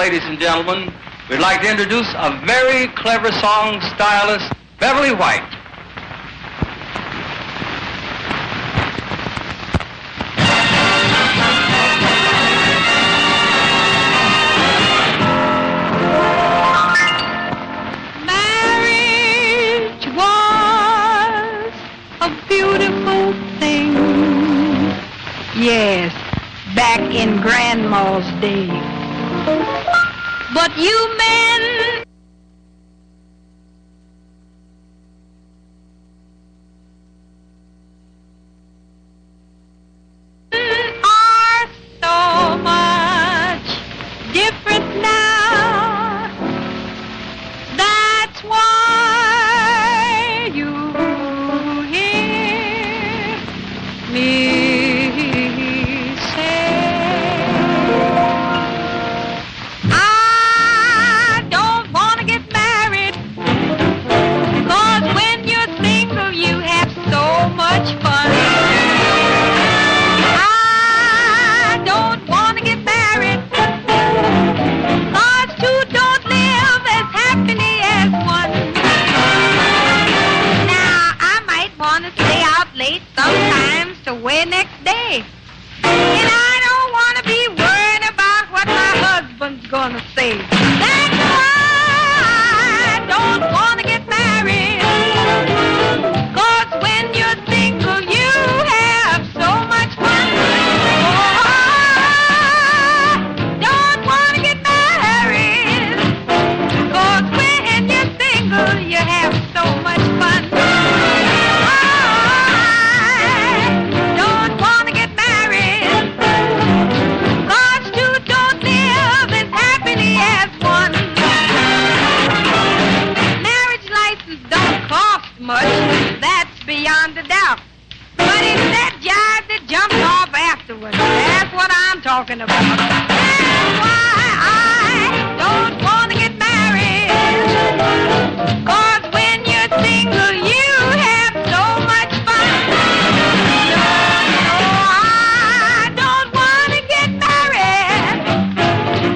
ladies and gentlemen, we'd like to introduce a very clever song stylist, Beverly White. Marriage was a beautiful thing. Yes, back in Grandma's day. But you men are so much different now. That's why you hear me say, I don't want to get married, 'cause when you're single you have so much fun. I don't want to get married, 'cause two don't live as happily as one. Now, I might want to stay out late sometimes to wait next day. And I don't want to be worrying about what my husband's gonna say. That's why I don't want to get married. 'Cause when you're single, you have so much fun. Oh, I don't want to get married. 'Cause when you're single, you have so much fun. Don't want to get married, 'cause two don't live as happily as one. Marriage license don't cost much, that's beyond a doubt. But it's that jive that jumps off afterwards. That's what I'm talking about. That's why I don't want to get married. 'Cause when you're single, you have so much fun. No, I don't want to get married.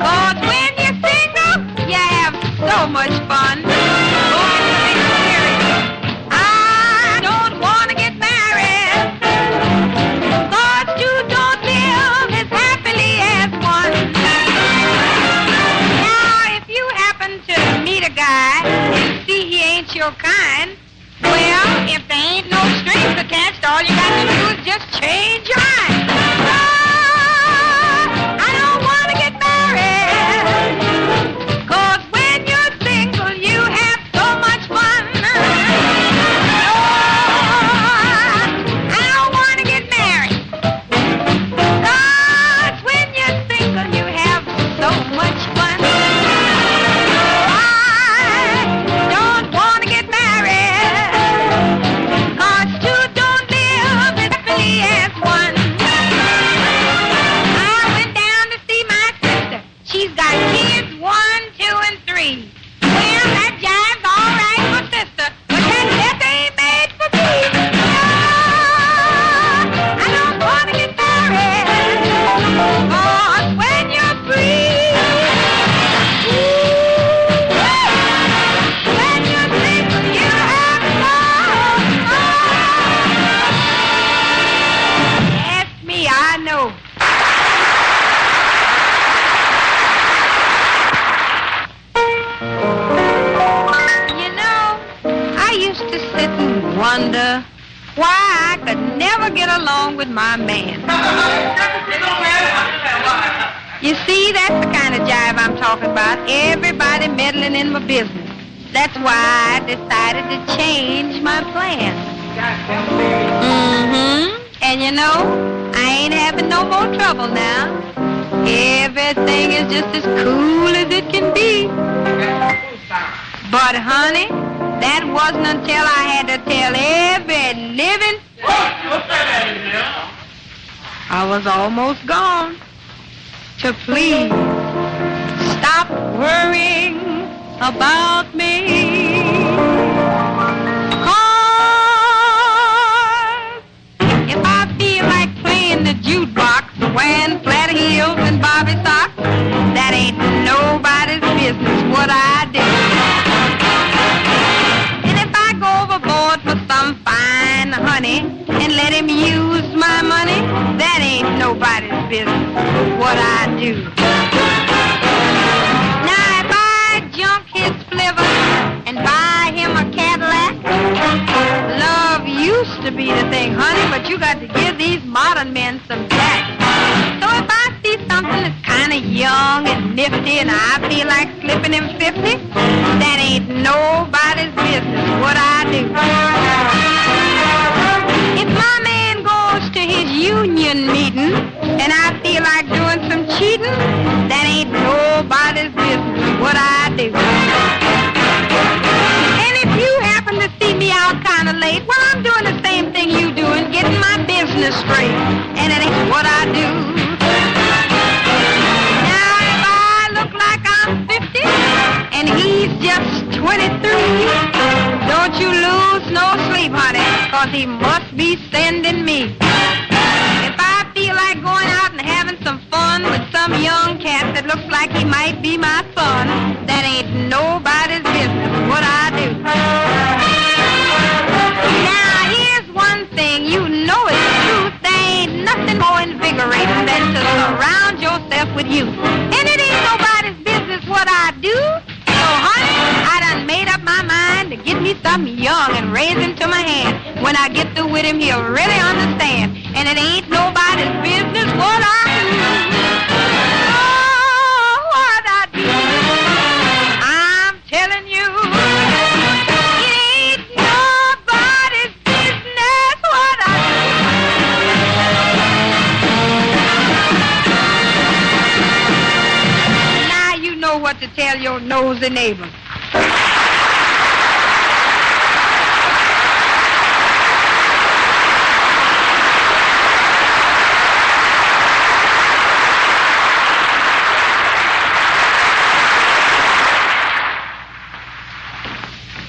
'Cause when you're single, you have so much fun. Going to be serious. I don't want to get married. 'Cause two don't live as happily as one. Now, if you happen to meet a guy and see he ain't your kind, well, if there ain't no strings attached, all you got to do is just change your mind. I don't want to get married, 'cause when you're single, you have so much fun. I don't want to get married, 'cause when you're single, you have so much fun. I don't want to get married, 'cause two don't live as happily as one. I went down to see my sister. She's got kids 1, 2, and 3. Well, that jive's all right for sister, but that just ain't made for me. I don't want to get married, 'cause when you're free, when you're single, you have fun. Ask me, I know. You know, I used to sit and wonder why I could never get along with my man. You see, that's the kind of jive I'm talking about. Everybody meddling in my business. That's why I decided to change my plan. And you know, I ain't having no more trouble now. Everything is just as cool as it can be. But honey, that wasn't until I had to tell every living I was almost gone to please stop worrying about me. 'Cause if I feel like playing the jukebox, wearing flat heels and Bobby socks, that ain't nobody what I do. Now if I junk his flivver and buy him a Cadillac, love used to be the thing, honey, but you got to give these modern men some tact. So if I see something that's kind of young and nifty and I feel like slipping him 50, that ain't nobody's business what I do. If my man goes to his union meeting and I feel like doing some cheating, that ain't nobody's business what I do. And if you happen to see me out kind of late, well, I'm doing the same thing you doing, getting my business straight, and it ain't what I do. Now, if I look like I'm 50 and he's just 23, don't you lose no sleep, honey, 'cause he must be sending me. If I feel like going out and having some fun with some young cat that looks like he might be my son, that ain't nobody's business what I do. Now, here's one thing, you know it's the truth. There ain't nothing more invigorating than to surround yourself with youth. And it ain't nobody's business what I do. So, honey, I done made up my mind to get me something young and raise him to my hand. When I get through with him, he'll really understand. And it ain't nobody's business what I do. Oh, what I do. I'm telling you, it ain't nobody's business what I do. Now you know what to tell your nosy neighbor.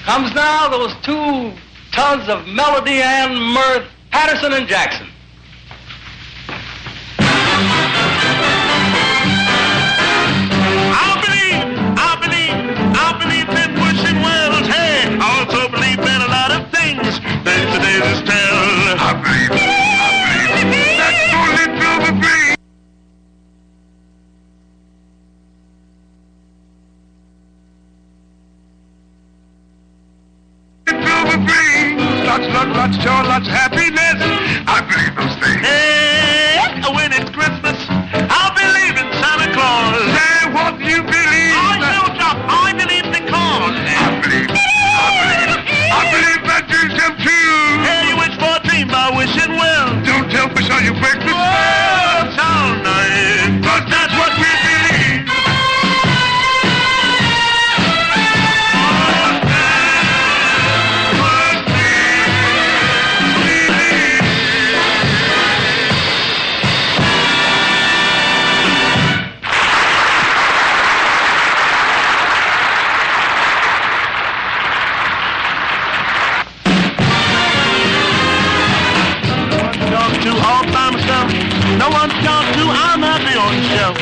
Comes now those two tons of melody and mirth, Patterson and Jackson. I believe in wishing wells. Hey, I also believe in a lot of things that today's is tell. I believe that's only true for me. Lots of joy, lots of happiness. I believe those things. Hey, when it's Christmas, I'll believe in Santa Claus. Say what you believe. I believe in corn. I believe that dreams come true. Hey, you wish for a dream by wishing well. Don't tell me how you breakfast. Oh, it's all night. But that's what we believe. No one to talk to, I'm happy on the shelf.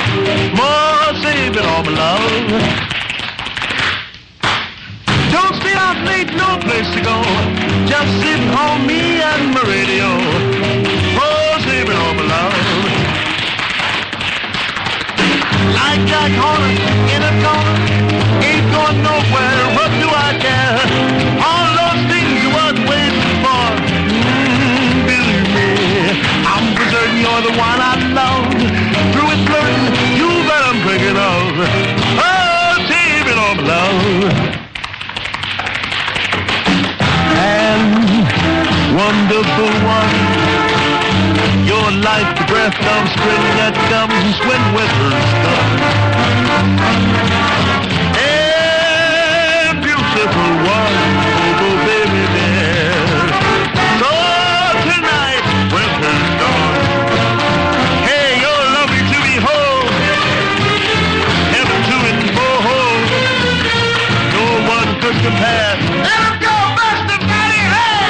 More saving all my love. Don't stay out late, no place to go. Just sitting on me and my radio. More saving all my love. Like Jack Horner in a corner, ain't going nowhere, what do I care? All those things you was waiting for. Believe me, I'm for certain you're the one I love. Through it flirting, you bet I'm thinking of. Oh, save it all, love. And wonderful one, you're like the breath of spring that comes when winter's done. And beautiful one, oh baby dear. So tonight, winter's done. Hey, you're lovely to behold. Heaven to behold. No one could compare. Let 'em go, Buster Patty, hey!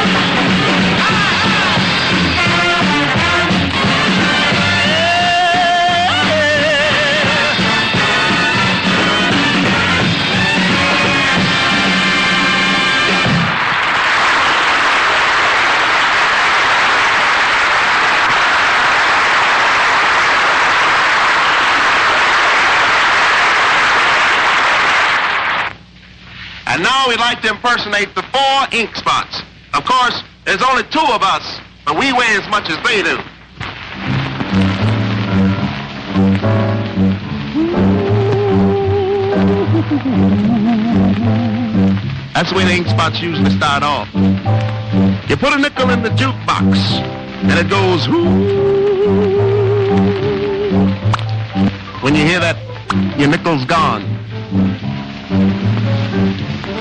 And now we'd like to impersonate the 4 ink spots. Of course, there's only 2 of us, but we weigh as much as they do. That's the way the ink spots usually start off. You put a nickel in the jukebox, and it goes, whoo. When you hear that, your nickel's gone.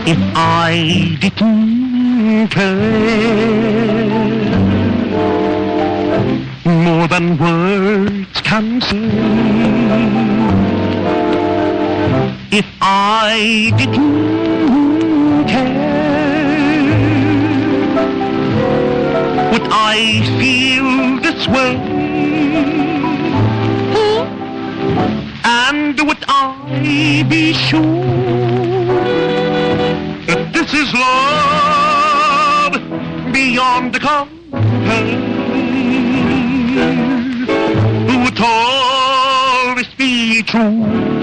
If I didn't care more than words can say, if I didn't care, would I feel this way? And would I be sure that this is love beyond compare? Would always be true.